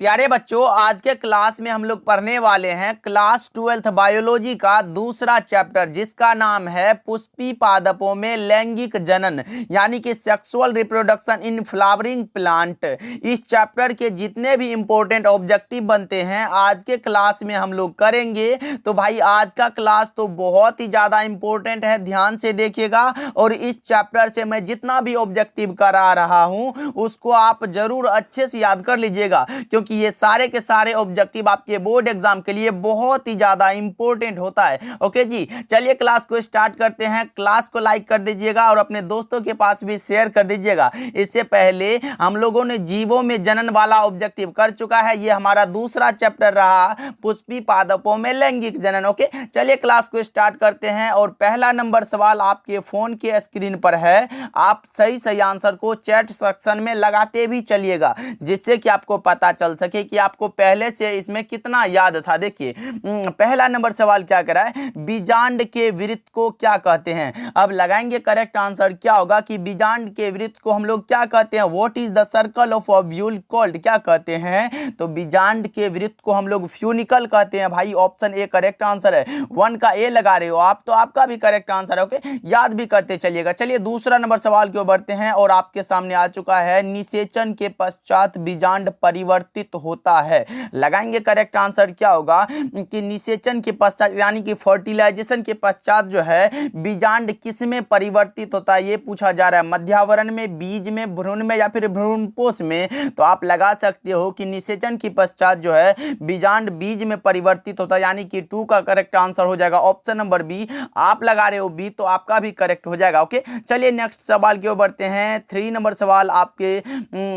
प्यारे बच्चों, आज के क्लास में हम लोग पढ़ने वाले हैं क्लास 12th बायोलॉजी का दूसरा चैप्टर, जिसका नाम है पुष्पी पादपों में लैंगिक जनन यानी कि sexual reproduction in flowering plant. इस चैप्टर के जितने भी इंपॉर्टेंट ऑब्जेक्टिव बनते हैं आज के क्लास में हम लोग करेंगे। तो भाई आज का क्लास तो बहुत ही ज़्यादा इंपॉर्टेंट है, ध्यान से देखिएगा। और इस चैप्टर से मैं जितना भी ऑब्जेक्टिव करा रहा हूँ उसको आप जरूर अच्छे से याद कर लीजिएगा, क्योंकि ये सारे के सारे ऑब्जेक्टिव आपके बोर्ड एग्जाम के लिए बहुत ही ज्यादा इंपॉर्टेंट होता है। ओके जी, चलिए क्लास को स्टार्ट करते हैं। क्लास को लाइक कर दीजिएगा और अपने दोस्तों के पास भी शेयर कर दीजिएगा। इससे पहले हम लोगों ने जीवों में जनन वाला ऑब्जेक्टिव कर चुका है, ये हमारा दूसरा चैप्टर रहा पुष्पी पादपों में लैंगिक जनन। ओके, चलिए क्लास को स्टार्ट करते हैं। और पहला नंबर सवाल आपके फोन के स्क्रीन पर है, आप सही आंसर को चैट सेक्शन में लगाते भी चलिएगा, जिससे कि आपको पता चल सके कि आपको पहले से इसमें कितना याद था। देखिए पहला नंबर सवाल क्या कह रहा है, बीजांड के वृत्त को क्या कहते हैं। अब लगाएंगे करेक्ट आंसर क्या होगा कि बीजांड के वृत्त को हम लोग क्या कहते हैं, what is the circle of ovule called, क्या कहते हैं। तो बीजांड के वृत्त को हम लोग फ्यूनिकल कहते हैं। भाई ऑप्शन ए करेक्ट आंसर है। 1 का ए लगा रहे हो आप, तो आपका भी करेक्ट आंसर है। ओके, याद भी करते चलिएगा। चलिए दूसरा नंबर सवाल की ओर बढ़ते हैं और आपके सामने आ चुका है, निषेचन के पश्चात बीजांड परिवर्तित होता है। लगाएंगे करेक्ट आंसर क्या होगा कि निषेचन के पश्चात यानी कि फर्टिलाइजेशन के पश्चात जो है बीजांड किस में परिवर्तित होता है, ये पूछा जा रहा है। मध्यावरण में, बीज में, भ्रूण में या फिर भ्रूणपोष में। तो आप लगा सकते हो कि निषेचन के पश्चात जो है बीजांड बीज में परिवर्तित होता है, यानी कि 2 का करेक्ट आंसर हो जाएगा ऑप्शन नंबर बी। आप लगा रहे हो बी, तो आपका भी करेक्ट हो जाएगा। ओके, चलिए नेक्स्ट सवाल की ओर बढ़ते हैं। 3 नंबर सवाल आपके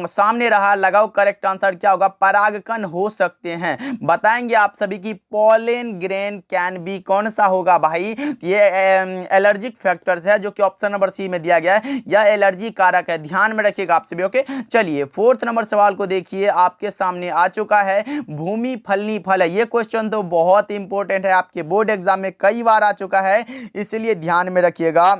सामने रहा, लगाओ करेक्ट आंसर क्या होगा। परागकण हो सकते हैं, बताएंगे आप सभी की पॉलन ग्रेन कैन बी, कौन सा होगा भाई। ये एलर्जिक फैक्टर्स है जो कि ऑप्शन नंबर सी में दिया गया है, यह एलर्जी कारक है, ध्यान में रखिएगा आप सभी। ओके, चलिए 4th नंबर सवाल को देखिए, आपके सामने आ चुका है, भूमि फलनी फल है। ये क्वेश्चन तो बहुत इंपॉर्टेंट है, आपके बोर्ड एग्जाम में कई बार आ चुका है, इसलिए ध्यान में रखिएगा।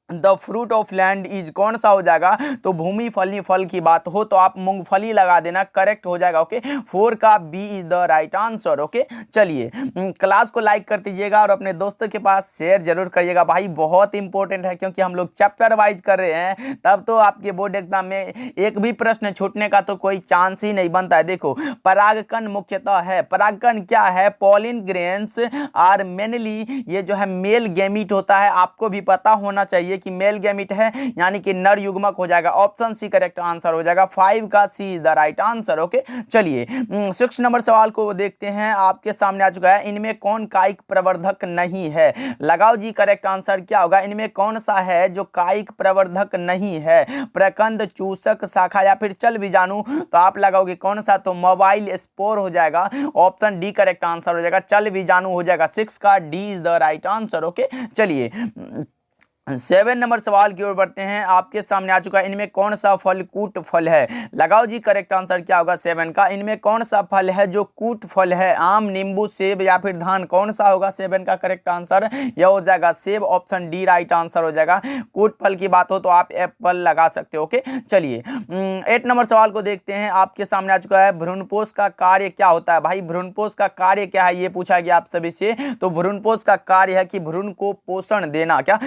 The fruit of land is, कौन सा हो जाएगा। तो भूमि फलनी फल की बात हो तो आप मूंगफली लगा देना, करेक्ट हो जाएगा। ओके, 4 का B is the right answer. Okay, चलिए क्लास को लाइक कर दीजिएगा और अपने दोस्तों के पास शेयर जरूर करिएगा। भाई बहुत इंपॉर्टेंट है, क्योंकि हम लोग चैप्टर वाइज कर रहे हैं, तब तो आपके बोर्ड एग्जाम में एक भी प्रश्न छूटने का तो कोई चांस ही नहीं बनता है। देखो परागकण मुख्यतः है, परागकण क्या है, पॉलिन ग्रेन्स आर मेनली, ये जो है मेल गैमीट होता है, आपको भी पता होना चाहिए कि मेल गैमीट है, यानी कि नर युग्मक हो जाएगा। ऑप्शन सी करेक्ट आंसर हो जाएगा, 5 का C is the right answer. Okay, चलिए 6 नंबर सवाल को देखते हैं, आपके सामने आ चुका है, इनमें कौन कायिक प्रवर्धक नहीं है। लगाओ जी करेक्ट आंसर क्या होगा, इनमें कौन सा है जो कायिक प्रवर्धक नहीं है। प्रकंद, चूसक, शाखा या फिर चल बीजाणु। तो आप लगाओगे कौन सा, तो मोबाइल स्पोर हो जाएगा, ऑप्शन डी करेक्ट आंसर हो जाएगा, चल बीजाणु हो जाएगा। 6 का D is the right answer. Okay, चलिए 7 नंबर सवाल की ओर बढ़ते हैं, आपके सामने आ चुका है, इनमें कौन सा फल कूट फल है। लगाओ जी करेक्ट आंसर क्या होगा 7 का, इनमें कौन सा फल है जो कूट फल है। आम, नींबू, सेब या फिर धान, कौन सा होगा 7 का करेक्ट आंसर, यह हो जाएगा सेब, ऑप्शन डी राइट आंसर हो जाएगा। कूट फल की बात हो तो आप एप्पल लगा सकते हो। ओके, चलिए 8 नंबर सवाल को देखते हैं, आपके सामने आ चुका है, भ्रूणपोष का कार्य क्या होता है। भाई भ्रूणपोष का कार्य क्या है, ये पूछा गया आप सभी से। तो भ्रूणपोष का कार्य है कि भ्रूण को पोषण देना, क्या,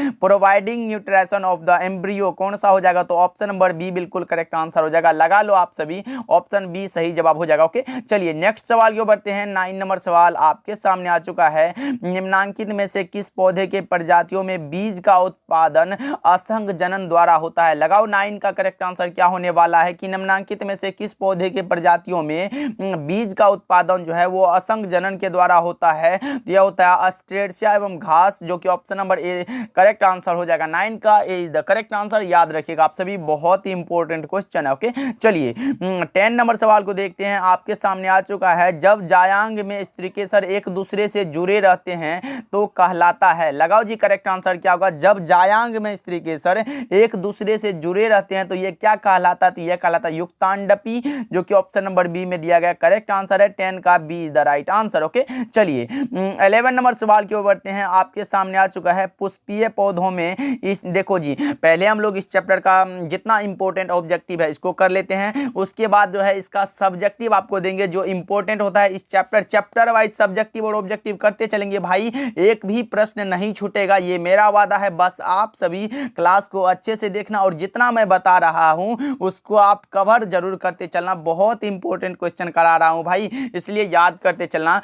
providing nutrition of the embryo, कौन सा हो जाएगा, तो ऑप्शन नंबर बी बिल्कुल करेक्ट आंसर हो जाएगा। लगा लो आप सभी, ऑप्शन बी सही जवाब हो जाएगा। ओके, चलिए नेक्स्ट सवाल की ओर बढ़ते हैं। 9 नंबर सवाल आपके सामने आ चुका है, निम्नांकित में से किस पौधे के प्रजातियों में बीज का उत्पादन असंग जनन द्वारा होता है। लगाओ 9 का करेक्ट आंसर क्या होने वाला है कि निम्नांकित में से किस पौधे के प्रजातियों में बीज का उत्पादन जो है वो असंग जनन के द्वारा होता है। तो यह होता है अस्ट्रेसिया एवं घास, जो कि option number A correct answer हो जाएगा। 9 का ए इज द करेक्ट आंसर, याद रखिएगा आप सभी, बहुत ही इंपॉर्टेंट क्वेश्चन है। ओके, चलिए 10 नंबर सवाल को देखते हैं, आपके सामने आ चुका है, जब जायांग में स्त्रीकेसर एक दूसरे से जुड़े रहते हैं तो कहलाता है। लगाओ जी करेक्ट आंसर क्या होगा, जब जायांग में स्त्रीकेसर एक दूसरे से जुड़े रहते हैं तो ये क्या कहलाता है, तो यह कहलाता है युक्तांडपी, जो कि ऑप्शन नंबर बी में दिया गया, करेक्ट आंसर है। 10 का B is the right answer. Okay, चलिए 11 नंबर सवाल की ओर बढ़ते हैं, आपके सामने आ चुका है, पुष्पीय पौधों में में इस देखो जी, पहले हम लोग इस चैप्टर का जितना इंपॉर्टेंट ऑब्जेक्टिव है इसको कर लेते हैं, उसके बाद जो है इसका सब्जेक्टिव आपको देंगे जो इंपॉर्टेंट होता है। इस चैप्टर वाइज सब्जेक्टिव और ऑब्जेक्टिव करते चलेंगे भाई, एक भी प्रश्न नहीं छूटेगा, ये मेरा वादा है। बस आप सभी क्लास को अच्छे से देखना और जितना मैं बता रहा हूं उसको आप कवर जरूर करते चलना। बहुत इंपॉर्टेंट क्वेश्चन करा रहा हूं भाई, इसलिए याद करते चलना।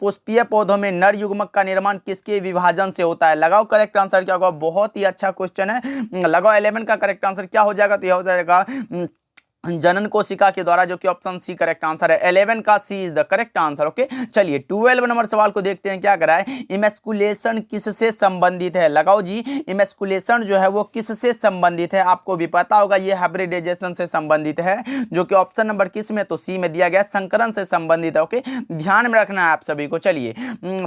पुष्पीय पौधों में नर युग्मक का निर्माण किसके विभाजन से होता है? लगाओ करेक्ट आंसर क्या होगा। बहुत ही अच्छा क्वेश्चन है, लगाओ 11 का करेक्ट आंसर क्या हो जाएगा, तो यह हो जाएगा जनन कोशिका के द्वारा, जो कि ऑप्शन सी करेक्ट आंसर है। 11 का C is the correct answer. Okay, चलिए 12 नंबर सवाल को देखते हैं क्या करा है। इमेस्कुलेशन किससे संबंधित है? लगाओ जी, इमेस्कुलेशन जो है वो किससे संबंधित है? आपको भी पता होगा, ये हाइब्रिडाइजेशन से संबंधित है, जो कि ऑप्शन नंबर किस में, तो सी में दिया गया, संकरण से संबंधित है। ओके, ध्यान में रखना है आप सभी को। चलिए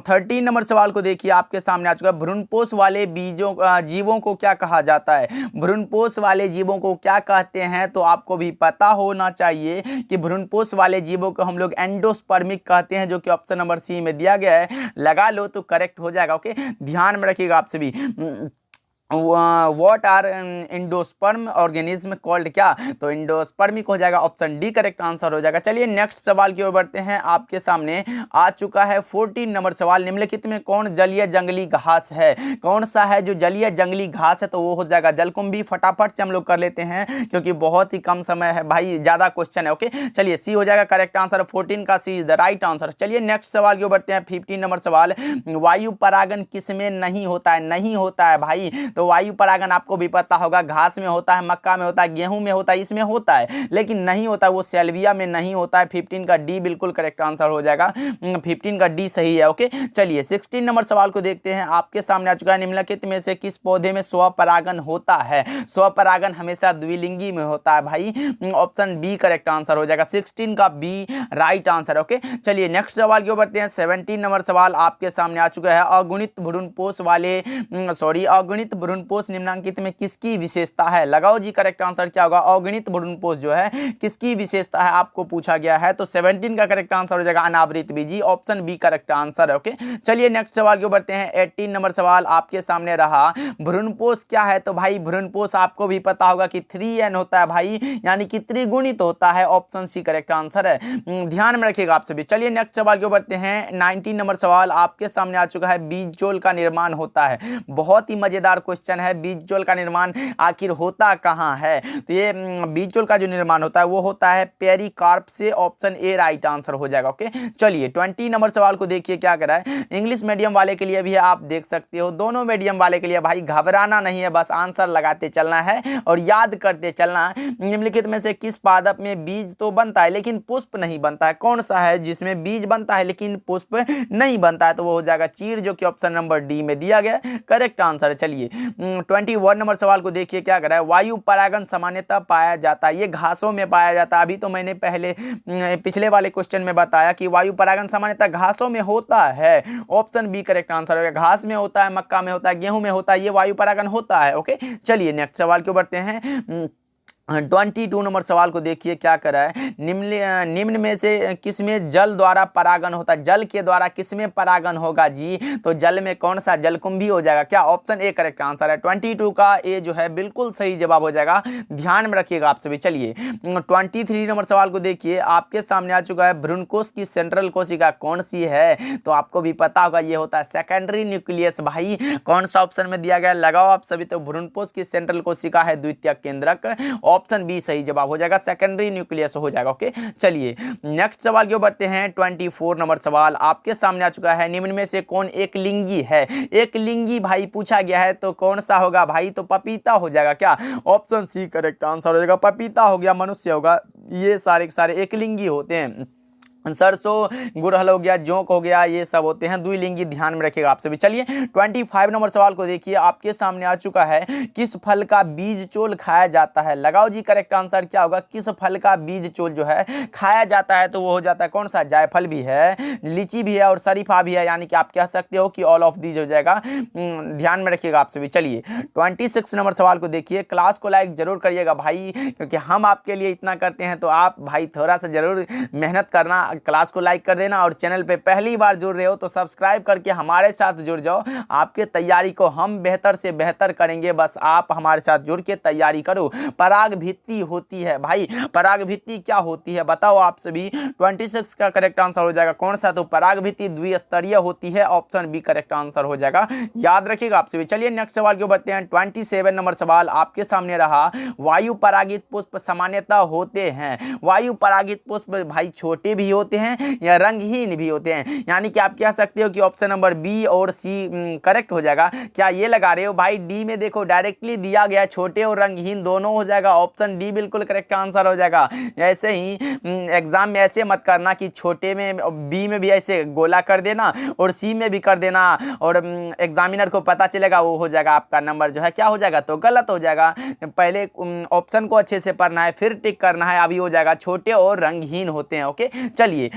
13 नंबर सवाल को देखिए, आपके सामने आ चुका है। भ्रूणपोष वाले जीवों को क्या कहा जाता है? भ्रूणपोष वाले जीवों को क्या कहते हैं? तो आपको भी पता होना चाहिए कि भ्रूणपोष वाले जीवों को हम लोग एंडोस्पर्मिक कहते हैं, जो कि ऑप्शन नंबर सी में दिया गया है। लगा लो तो करेक्ट हो जाएगा। ओके, ध्यान में रखिएगा आप सभी। What are endosperm organism called? क्या, तो एंडोस्पर्मिक हो जाएगा, ऑप्शन डी करेक्ट आंसर हो जाएगा। चलिए नेक्स्ट सवाल की ओर बढ़ते हैं, आपके सामने आ चुका है 14 नंबर सवाल। निम्नलिखित में कौन जलीय जंगली घास है? कौन सा है जो जलीय जंगली घास है? तो वो हो जाएगा जलकुंभी। फटाफट से हम लोग कर लेते हैं क्योंकि बहुत ही कम समय है भाई, ज्यादा क्वेश्चन है। ओके, चलिए सी हो जाएगा करेक्ट आंसर, 14 का C is the right answer. चलिए नेक्स्ट सवाल की ओर बढ़ते हैं, 15 नंबर सवाल। वायु परागन किस में नहीं होता है? नहीं होता है भाई, तो वायु परागन आपको भी पता होगा, घास में होता है, मक्का में होता है, गेहूं में होता है, इसमें होता है, लेकिन नहीं होता वो सेल्विया में नहीं होता है। 15 का डी बिल्कुल करेक्ट आंसर हो जाएगा, 15 का डी सही है। ओके, चलिए 16 नंबर सवाल को देखते हैं, आपके सामने आ चुका है। निम्नलिखित में से किस पौधे में स्वपरागन होता है? स्वपरागन हमेशा द्विलिंगी में होता है भाई, ऑप्शन बी करेक्ट आंसर हो जाएगा, 16 का बी राइट आंसर। ओके, चलिए नेक्स्ट सवाल की ओर बढ़ते हैं। 17 नंबर सवाल आपके सामने आ चुका है। अगुणित भ्रूणपोष निम्नांकित में किसकी विशेषता है? लगाओ जी करेक्ट आंसर क्या होगा। अगुणित भ्रूणपोष जो है किसकी विशेषता है आपको पूछा गया है, तो 17 का करेक्ट आंसर हो जाएगा अनावृत बीजी, ऑप्शन बी करेक्ट आंसर है। ओके, चलिए नेक्स्ट सवाल को बढ़ते हैं। 18 नंबर सवाल आपके सामने रहा। भ्रूणपोष क्या है? तो भाई भ्रूणपोष आपको भी पता होगा कि 3n होता है भाई, यानी कि त्रिगुणित होता है, ऑप्शन सी करेक्ट आंसर है, ध्यान में रखिएगा आप सभी। चलिए नेक्स्ट सवाल को बढ़ते हैं। 19 नंबर सवाल आपके सामने आ चुका है। बीजजोल का निर्माण होता है, बहुत ही मजेदार क्वेश्चन है। बीजजोल का निर्माण आखिर होता कहां है? तो ये बीजजोल का जो निर्माण होता है वो होता है पेरिकार्प से, ऑप्शन ए राइट आंसर हो जाएगा। ओके, चलिए 20 नंबर सवाल को देखिए क्या करा है। इंग्लिश मीडियम वाले के लिए भी आप देख सकते हो, दोनों मीडियम वाले के लिए भाई घबराना नहीं है, बस आंसर लगाते चलना है और याद करते चलना। निम्नलिखित में से किस पादप में बीज तो बनता है लेकिन पुष्प नहीं बनता है? कौन सा है जिसमें बीज बनता है लेकिन पुष्प नहीं बनता है? तो वो हो जाएगा चीड़, जो कि ऑप्शन नंबर डी में दिया गया, करेक्ट आंसर है। चलिए 21 नंबर सवाल को देखिए क्या कर रहा है। वायु परागन सामान्यतः पाया जाता है, ये घासों में पाया जाता है। अभी तो मैंने पिछले वाले क्वेश्चन में बताया कि वायु परागन सामान्यतः घासों में होता है, ऑप्शन बी करेक्ट आंसर है। घास में होता है, मक्का में होता है, गेहूं में होता है, ये वायु परागन होता है। ओके, चलिए नेक्स्ट सवाल को बढ़ते हैं। 22 नंबर सवाल को देखिए क्या करा है। निम्न में से किसमें जल द्वारा परागन होता है? जल के द्वारा किसमें परागन होगा जी? तो जल में कौन सा? जलकुंभी हो जाएगा क्या, ऑप्शन ए करेक्ट आंसर है। 22 का ए जो है बिल्कुल सही जवाब हो जाएगा, ध्यान में रखिएगा आप सभी। चलिए 23 नंबर सवाल को देखिए, आपके सामने आ चुका है। भ्रूणकोश की सेंट्रल कोशिका कौन सी है? तो आपको भी पता होगा ये होता है सेकेंडरी न्यूक्लियस भाई, कौन सा ऑप्शन में दिया गया लगाओ आप सभी। तो भ्रूणकोश की सेंट्रल कोशिका है द्वितीयक केंद्रक, ऑप्शन बी सही जवाब हो जाएगा, सेकेंडरी न्यूक्लियस हो जाएगा। ओके, चलिए नेक्स्ट सवाल की ओर बढ़ते हैं। 24 नंबर सवाल आपके सामने आ चुका है। निम्न में से कौन एक लिंगी है? एक लिंगी भाई पूछा गया है, तो कौन सा होगा भाई? तो पपीता हो जाएगा क्या, ऑप्शन सी करेक्ट आंसर हो जाएगा। पपीता हो गया, मनुष्य होगा, ये सारे के सारे एक लिंगी होते हैं। सरसों, गुड़हल हो गया, जोंक हो गया, ये सब होते हैं द्विलिंगी, ध्यान में रखिएगा आप सभी। चलिए 25 नंबर सवाल को देखिए, आपके सामने आ चुका है। किस फल का बीज चोल खाया जाता है? लगाओ जी करेक्ट आंसर क्या होगा। किस फल का बीज चोल जो है खाया जाता है? तो वो हो जाता है कौन सा? जायफल भी है, लीची भी है और शरीफा भी है, यानी कि आप कह सकते हो कि ऑल ऑफ दीज हो जाएगा। ध्यान में रखिएगा आप सभी। चलिए 26 नंबर सवाल को देखिए। क्लास को लाइक जरूर करिएगा भाई, क्योंकि हम आपके लिए इतना करते हैं, तो आप भाई थोड़ा सा जरूर मेहनत करना, क्लास को लाइक कर देना और चैनल पे पहली बार जुड़ रहे हो तो सब्सक्राइब करके हमारे साथ जुड़ जाओ। आपके तैयारी को हम बेहतर से बेहतर करेंगे, बस आप हमारे साथ जुड़ के तैयारी करो। पराग भित्ति होती है भाई, पराग भित्ति क्या होती है बताओ आप सभी। 26 का करेक्ट आंसर हो जाएगा कौन सा, तो पराग भित्ति द्विस्तरीय होती है, ऑप्शन बी करेक्ट आंसर हो जाएगा, याद रखिएगा आप सभी। चलिए नेक्स्ट सवाल को बढ़ते हैं। 27 नंबर सवाल आपके सामने रहा। वायु परागित पुष्प सामान्यतः होते हैं, वायु परागित पुष्प भाई छोटे भी होते हैं या रंगहीन भी होते हैं, यानी कि आप कह सकते हो कि ऑप्शन नंबर बी और सी करेक्ट हो जाएगा। क्या ये लगा रहे हो भाई, डी में देखो डायरेक्टली दिया गया छोटे और रंगहीन दोनों हो जाएगा, ऑप्शन डी बिल्कुल करेक्ट आंसर हो जाएगा। ऐसे ही एग्जाम में ऐसे मत करना कि छोटे में बी में भी ऐसे गोला कर देना और सी में भी कर देना और एग्जामिनर को पता चलेगा, वो हो जाएगा आपका नंबर जो है क्या हो जाएगा, तो गलत हो जाएगा। पहले ऑप्शन को अच्छे से पढ़ना है फिर टिक करना है, अभी हो जाएगा छोटे और रंगहीन होते हैं। ओके चलिए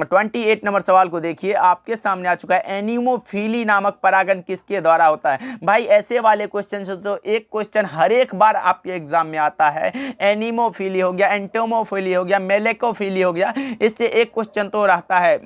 28 नंबर सवाल को देखिए। आपके सामने आ चुका है। एनिमोफिली नामक परागण किसके द्वारा होता है भाई। ऐसे वाले क्वेश्चन से तो एक क्वेश्चन हर एक बार आपके एग्जाम में आता है। एनिमोफिली हो गया, एंटोमोफिली हो गया, मेलेकोफिली हो गया, इससे एक क्वेश्चन तो रहता है।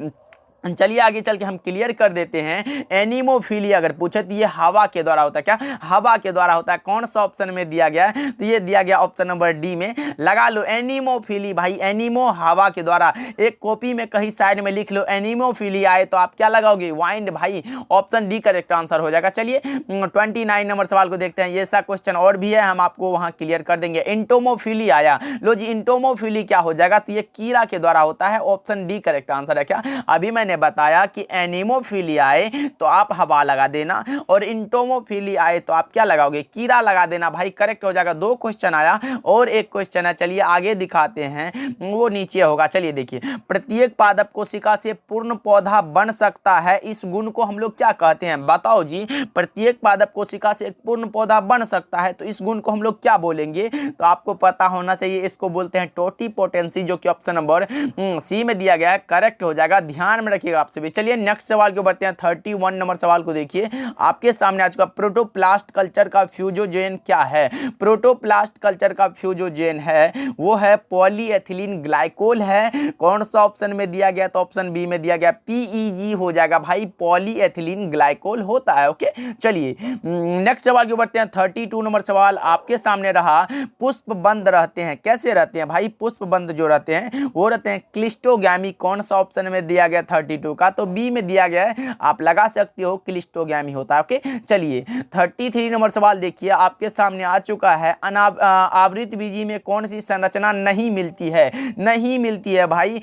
चलिए आगे चल के हम क्लियर कर देते हैं। एनिमोफिली अगर पूछे तो ये हवा के द्वारा होता है, क्या हवा के द्वारा होता है। कौन सा ऑप्शन में दिया गया है, तो ये दिया गया ऑप्शन नंबर डी में, लगा लो एनिमोफिली भाई, एनिमो हवा के द्वारा। एक कॉपी में कहीं साइड में लिख लो एनिमोफिली आए तो आप क्या लगाओगे, वाइंड भाई, ऑप्शन डी करेक्ट आंसर हो जाएगा। चलिए 29 नंबर सवाल को देखते हैं। ये सा क्वेश्चन और भी है, हम आपको वहां क्लियर कर देंगे। इंटोमोफिली आया, लो जी इंटोमोफिली क्या हो जाएगा, तो ये कीड़ा के द्वारा होता है, ऑप्शन डी करेक्ट आंसर है। क्या अभी मैंने बताया कि एनिमोफिली आए तो आप हवा लगा देना और इंटोमोफिली आए तो आप क्या लगाओगे, कीड़ा लगा देना भाई, करेक्ट हो जाएगा। दो क्वेश्चन आया और एक क्वेश्चन है, चलिए आगे दिखाते हैं, वो नीचे होगा। चलिए देखिए, प्रत्येक पादप कोशिका से पूर्ण पौधा बन सकता है, इस गुण को हम लोग क्या कहते हैं बताओ जी। प्रत्येक पादप कोशिका से एक पूर्ण पौधा बन सकता है तो इस गुण को हम लोग क्या बोलेंगे, तो आपको पता होना चाहिए। इसको बोलते हैं टोटिपोटेंसी, जो कि ऑप्शन नंबर सी में दिया गया है, करेक्ट हो जाएगा, ध्यान में रखिएगा आपसे भी। चलिए नेक्स्ट सवाल को बढ़ते हैं। 31 नंबर सवाल को देखिए। आपके सामने आ चुका प्रोटोप्लास्ट कल्चर का फ्यूजोजेन क्या है। प्रोटोप्लास्ट कल्चर का फ्यूजोजेन है वो है पॉलीएथिलीन ग्लाइकोल है। कौन सा ऑप्शन में दिया गया, तो ऑप्शन बी में दिया गया, पीईजी हो जाएगा भाई, पॉलीएथिलीन ग्लाइकोल होता है। ओके चलिए नेक्स्ट सवाल को बढ़ते हैं। 32 नंबर सवाल आपके सामने रहा। पुष्प बंद रहते हैं, कैसे रहते हैं भाई, पुष्प बंद जो रहते हैं वो रहते हैं क्लिस्टोगैमी। कौन सा ऑप्शन में दिया गया 32 का, तो बी में दिया गया है, आप लगा सकते हो क्लिस्टोगैमी होता है। ओके चलिए 33 नंबर सवाल देखिए। आपके सामने आ चुका है। आवृत बीजी में कौन सी संरचना नहीं मिलती है, नहीं मिलती है भाई,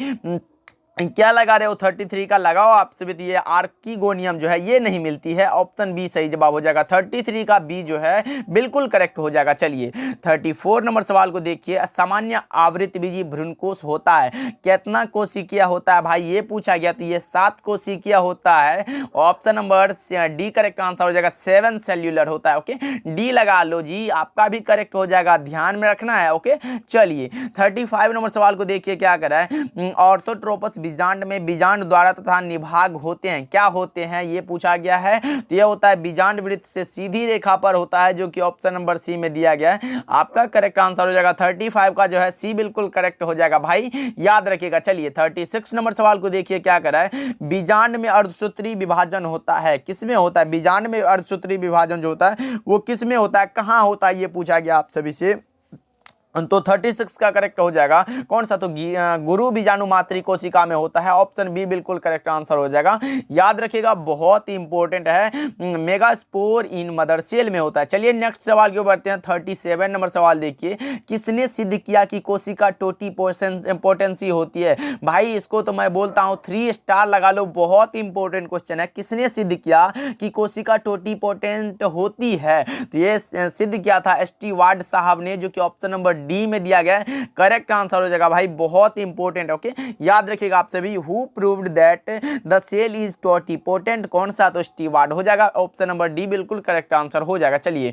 क्या लगा रहे हो 33 का लगाओ आप सभी, तो ये आर्किगोनियम जो है ये नहीं मिलती है, ऑप्शन बी सही जवाब हो जाएगा। 33 का बी जो है बिल्कुल करेक्ट हो जाएगा। चलिए 34 नंबर सवाल को देखिए। सामान्य आवृतबीजी भ्रूणकोश होता है, कितना कोशिकीय होता है भाई, ये पूछा गया, तो ये 7 कोशिकीय होता है, option number D correct answer हो जाएगा, 7 सेल्यूलर होता है। ओके डी लगा लो जी, आपका भी करेक्ट हो जाएगा, ध्यान में रखना है। ओके चलिए 35 नंबर सवाल को देखिए क्या करा है। ऑर्थोट्रोपस बीजांड में बीजांड द्वारा तथा निभाग होते हैं, क्या होते हैं ये पूछा गया है, तो ये होता है बीजांड वृत्त से सीधी रेखा पर होता है, जो कि ऑप्शन नंबर सी में दिया गया है, आपका करेक्ट आंसर हो जाएगा। 35 का जो है सी बिल्कुल करेक्ट हो जाएगा भाई, याद रखिएगा। चलिए 36 नंबर सवाल को देखिए क्या करा है। बीजांड में अर्धसूत्री विभाजन होता है, किसमें होता है, बीजांड में अर्धसूत्री विभाजन जो होता है वो किसमें होता है, कहां होता है, ये पूछा गया आप सभी से, तो 36 का करेक्ट हो जाएगा कौन सा, तो गुरु बीजाणु मातृ कोशिका में होता है, ऑप्शन बी बिल्कुल करेक्ट आंसर हो जाएगा, याद रखिएगा, बहुत ही इंपॉर्टेंट है। मेगास्पोर इन मदर सेल में होता है। चलिए नेक्स्ट सवाल की ओर बढ़ते हैं। 37 नंबर सवाल देखिए। किसने सिद्ध किया कि कोशिका टोटिपोटेंसी होती है, भाई इसको तो मैं बोलता हूं 3 स्टार लगा लो, बहुत इंपॉर्टेंट क्वेश्चन है। किसने सिद्ध किया कि कोशिका टोटिपोटेंट होती है, तो ये सिद्ध किया था स्टीवार्ड साहब ने, जो कि ऑप्शन नंबर डी में दिया गया है, करेक्ट आंसर हो जाएगा भाई, बहुत इंपॉर्टेंट। ओके, याद रखिएगा आप सभी, who proved that the cell is totipotent, कौन सा, तो स्टीवार्ड हो जाएगा, ऑप्शन नंबर डी बिल्कुल करेक्ट आंसर हो जाएगा। चलिए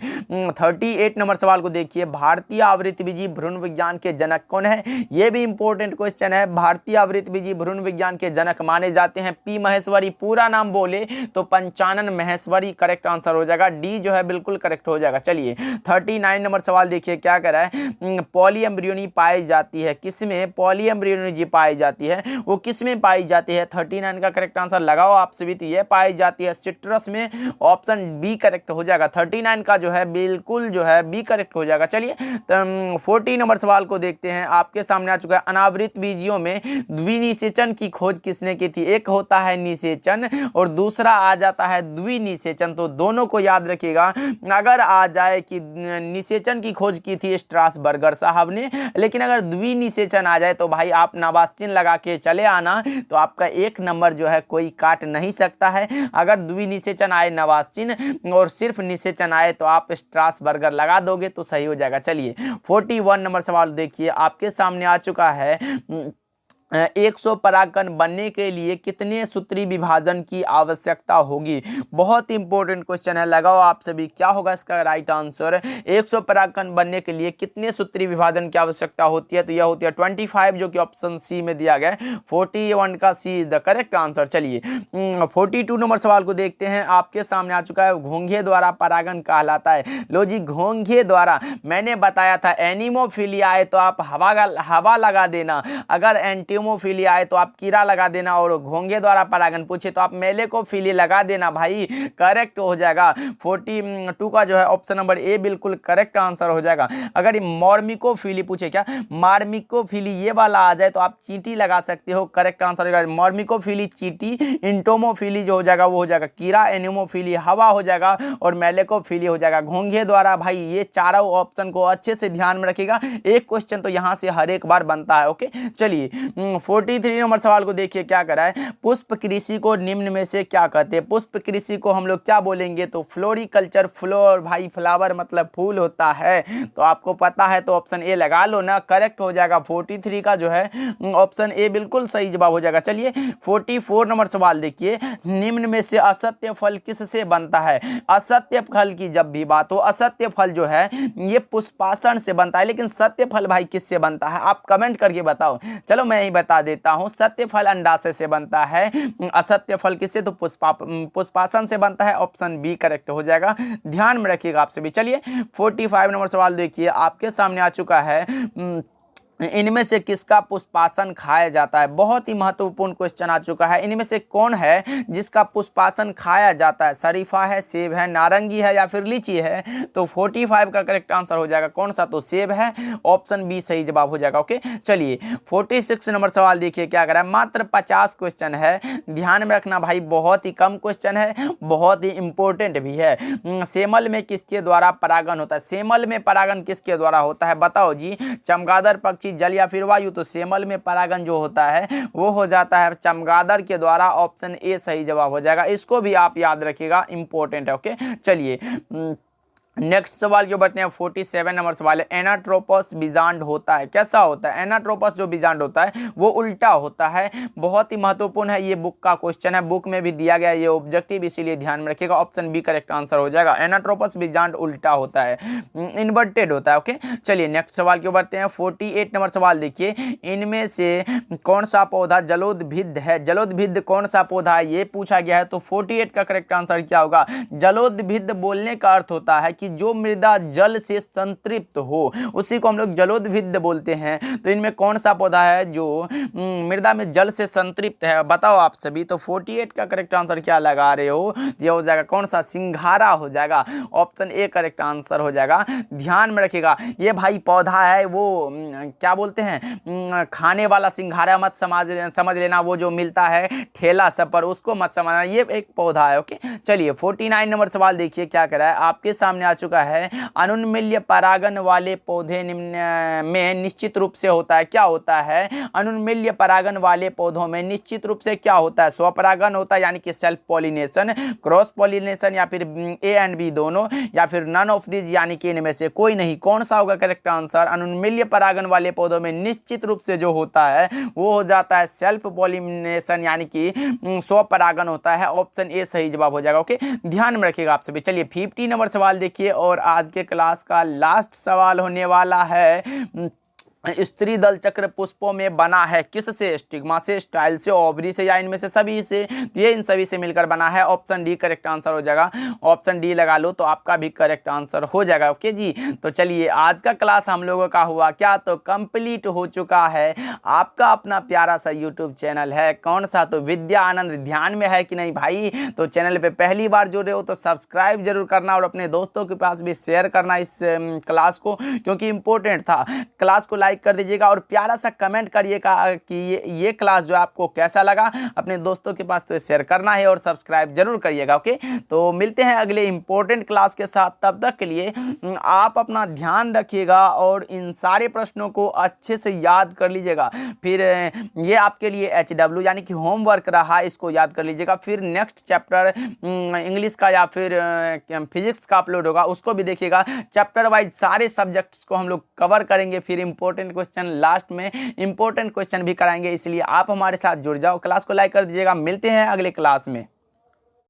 38 नंबर सवाल को देखिए, भारतीय आवृत्तबीजी भ्रूण विज्ञान के जनक कौन है? ये भी इंपॉर्टेंट क्वेश्चन है। भारतीय आवृत्तबीजी भ्रूण विज्ञान के जनक माने जाते हैं पी महेश्वरी, पूरा नाम बोले तो पंचानन महेश्वरी, करेक्ट आंसर हो जाएगा, डी जो है बिल्कुल करेक्ट हो जाएगा। चलिए 39 नंबर सवाल देखिए क्या कह रहा है, पॉलीएम्ब्रियोनी पाई जाती है किसमें? पॉलीएम्ब्रियोनी जी पाई जाती है, वो किसमें पाई जाती है? 39 का करेक्ट आंसर लगाओ आप सभी, तो ये पाई जाती है सिट्रस में, ऑप्शन बी करेक्ट हो जाएगा। 39 का जो है बिल्कुल जो है बी करेक्ट हो जाएगा। चलिए 40 नंबर सवाल को देखते हैं, आपके सामने आ चुका है, अनावृत बीजियों में द्विनिषेचन की खोज किसने की थी? एक होता है निषेचन और दूसरा आ जाता है द्विनिषेचन, तो दोनों को याद रखिएगा। अगर आ जाए कि निषेचन की खोज की थी स्ट्रासबर्गर साहब ने, लेकिन अगर द्विनिषेचन आ जाए तो भाई आप नवास्चिन लगा के चले आना, तो आपका एक नंबर जो है कोई काट नहीं सकता है। अगर द्विनिषेचन आए नवास्चिन और सिर्फ निषेचन आए तो आप स्ट्रासबर्गर लगा दोगे तो सही हो जाएगा। चलिए 41 नंबर सवाल देखिए, आपके सामने आ चुका है, 100 परागकण बनने के लिए कितने सूत्री विभाजन की आवश्यकता होगी? बहुत इंपॉर्टेंट क्वेश्चन है, लगाओ आप सभी, क्या होगा इसका राइट आंसर? 100 परागकण बनने के लिए कितने सूत्री विभाजन की आवश्यकता होती है? तो यह होती है 25, जो कि ऑप्शन सी में दिया गया है। 41 का C is the correct answer. चलिए 42 नंबर सवाल को देखते हैं, आपके सामने आ चुका है, घोंघे द्वारा परागण कहलाता है। लो जी, घोंघे द्वारा, मैंने बताया था एनिमोफिलिया आए तो आप हवा लगा देना, अगर एंटीमोफिलिया आए तो आप कीड़ा लगा देना, और घोंघे द्वारा परागण पूछे तो आप मेलेकोफिली लगा देना भाई, करेक्ट हो जाएगा। 42 का जो है ऑप्शन नंबर ए बिल्कुल करेक्ट आंसर हो जाएगा। अगर मॉर्मिकोफिली पूछे, क्या मार्मिकोफिली ये वाला आ जाए तो आप चींटी लगा सकते हो, करेक्ट आंसर होगा मॉर्मिकोफिली चींटी, इंटोमोफिली जो हो जाएगा वो हो जाएगा कीड़ा, एनिमोफिली हवा हो जाएगा, और मेलेकोफिली हो जाएगा घोंघे द्वारा। भाई ये चारों ऑप्शन को अच्छे से ध्यान में रखिएगा, एक क्वेश्चन तो यहां से हर एक बार बनता है। ओके, चलिए 43 नंबर सवाल को देखिए क्या करा है, पुष्प कृषि को निम्न में से क्या कहते हैं? पुष्प कृषि को हम लोग क्या बोलेंगे? तो फ्लोरिकल्चर, फ्लोर भाई फ्लावर मतलब फूल होता है, तो आपको पता है तो ऑप्शन ए लगा लो ना, करेक्ट हो जाएगा। 43 का जो है ऑप्शन ए बिल्कुल सही जवाब हो जाएगा। चलिए 44 नंबर सवाल देखिए, निम्न में से असत्य फल किससे बनता है? असत्य फल की जब भी बात हो, असत्य फल जो है ये पुष्पासन से बनता है, लेकिन सत्य फल भाई किससे बनता है? आप कमेंट करके बताओ। चलो मैं ही बता देता हूं, सत्य फल अंडाशय से बनता है, असत्य फल किससे? तो पुष्पासन से बनता है, ऑप्शन बी करेक्ट हो जाएगा, ध्यान में रखिएगा आप सभी। चलिए 45 नंबर सवाल देखिए, आपके सामने आ चुका है, इनमें से किसका पुष्पासन खाया जाता है? बहुत ही महत्वपूर्ण क्वेश्चन आ चुका है, इनमें से कौन है जिसका पुष्पासन खाया जाता है? शरीफा है, सेब है, नारंगी है या फिर लीची है? तो 45 का करेक्ट आंसर हो जाएगा कौन सा? तो सेब है, ऑप्शन बी सही जवाब हो जाएगा। ओके, चलिए 46 नंबर सवाल देखिए क्या करा है, मात्र 50 क्वेश्चन है, ध्यान में रखना भाई, बहुत ही कम क्वेश्चन है, बहुत ही इंपॉर्टेंट भी है। सेमल में किसके द्वारा परागण होता है? सेमल में परागण किसके द्वारा होता है बताओ जी? चमगादड़, पक्षी, जल या फिर वायु? तो सेमल में परागण जो होता है वो हो जाता है चमगादड़ के द्वारा, ऑप्शन ए सही जवाब हो जाएगा, इसको भी आप याद रखिएगा, इंपॉर्टेंट है। ओके, चलिए नेक्स्ट सवाल जो बढ़ते हैं 47 नंबर सवाल है, एनाट्रोपस बीजांड होता है, कैसा होता है? एनाट्रोपस जो बीजांड होता है वो उल्टा होता है, बहुत ही महत्वपूर्ण है, ये बुक का क्वेश्चन है, बुक में भी दिया गया ये ऑब्जेक्टिव, इसीलिए ध्यान में रखिएगा, ऑप्शन बी करेक्ट आंसर हो जाएगा। एनाट्रोपस बीजांड उल्टा होता है, इन्वर्टेड होता है। ओके, चलिए नेक्स्ट सवाल क्यों बढ़ते हैं 48 नंबर सवाल देखिए, इनमें से कौन सा पौधा जलोद्भिद है? जलोद्भिद कौन सा पौधा है ये पूछा गया है, तो 48 का करेक्ट आंसर क्या होगा? जलोद्भिद बोलने का अर्थ होता है कि जो मृदा जल से संतृप्त हो उसी को हम लोग जलोद्भिद बोलते हैं। तो इनमें कौन सा पौधा है जो मृदा में जल से संतृप्त है? बताओ आप सभी। तो 48 का करेक्ट आंसर क्या लगा रहे हो? ये हो जाएगा कौन सा? सिंघारा हो जाएगा, ऑप्शन ए करेक्ट आंसर हो जाएगा, ध्यान में रखिएगा। ये भाई पौधा है वो क्या बोलते हैं, खाने वाला सिंघारा मत समझ लेना, वो जो मिलता है ठेला सब पर, उसको मत समझना, ये एक पौधा है। ओके, चलिए 49 नंबर सवाल देखिए क्या कह रहा है, आपके सामने चुका है। अनुन्मील्य परागन वाले पौधे निम्न में निश्चित रूप से होता है, क्या होता है? अनुन्मील्य परागन वाले पौधों में निश्चित रूप से क्या होता है? स्वपरागन होता है, यानी कि सेल्फ पॉलिनेशन, क्रॉस पॉलिनेशन, या फिर ए एंड बी दोनों, या फिर नन ऑफ दिस, यानी कि इनमें से कोई नहीं। कौन सा होगा करेक्ट आंसर? अनुन्मील्य परागन वाले पौधों में निश्चित रूप से जो होता है वो हो जाता है सेल्फ पॉलिनेशन, यानी कि स्वपरागन होता है। ऑप्शन ए सही जवाब हो जाएगा। ओके, ध्यान में रखिएगा आप सभी। चलिए 50 नंबर सवाल देखिए, और आज के क्लास का लास्ट सवाल होने वाला है। स्त्री दल चक्र पुष्पों में बना है किससे? स्टिग्मा से, स्टाइल से, ओवरी से, या इनमें से सभी से? तो ये इन सभी से मिलकर बना है। ऑप्शन डी करेक्ट आंसर हो जाएगा। ऑप्शन डी लगा लो तो आपका भी करेक्ट आंसर हो जाएगा। ओके जी, तो चलिए आज का क्लास हम लोगों का हुआ क्या? तो कंप्लीट हो चुका है। आपका अपना प्यारा सा यूट्यूब चैनल है, कौन सा? तो विद्या आनंद। ध्यान में है कि नहीं भाई? तो चैनल पे पहली बार जुड़े हो तो सब्सक्राइब जरूर करना, और अपने दोस्तों के पास भी शेयर करना इस क्लास को, क्योंकि इंपॉर्टेंट था। क्लास को लाइक कर दीजिएगा और प्यारा सा कमेंट करिएगा कि ये क्लास जो आपको कैसा लगा। अपने दोस्तों के पास तो शेयर करना है और सब्सक्राइब जरूर करिएगा। ओके, तो मिलते हैं अगले इंपॉर्टेंट क्लास के साथ। तब तक के लिए आप अपना ध्यान रखिएगा और इन सारे प्रश्नों को अच्छे से याद कर लीजिएगा। फिर ये आपके लिए HW यानी कि होमवर्क रहा, इसको याद कर लीजिएगा। फिर नेक्स्ट चैप्टर इंग्लिश का या फिर फिजिक्स का अपलोड होगा, उसको भी देखिएगा। चैप्टर वाइज सारे सब्जेक्ट्स को हम लोग कवर करेंगे। फिर इंपॉर्टेंट क्वेश्चन लास्ट में इंपॉर्टेंट क्वेश्चन भी कराएंगे, इसलिए आप हमारे साथ जुड़ जाओ। क्लास को लाइक कर दीजिएगा। मिलते हैं अगले क्लास में।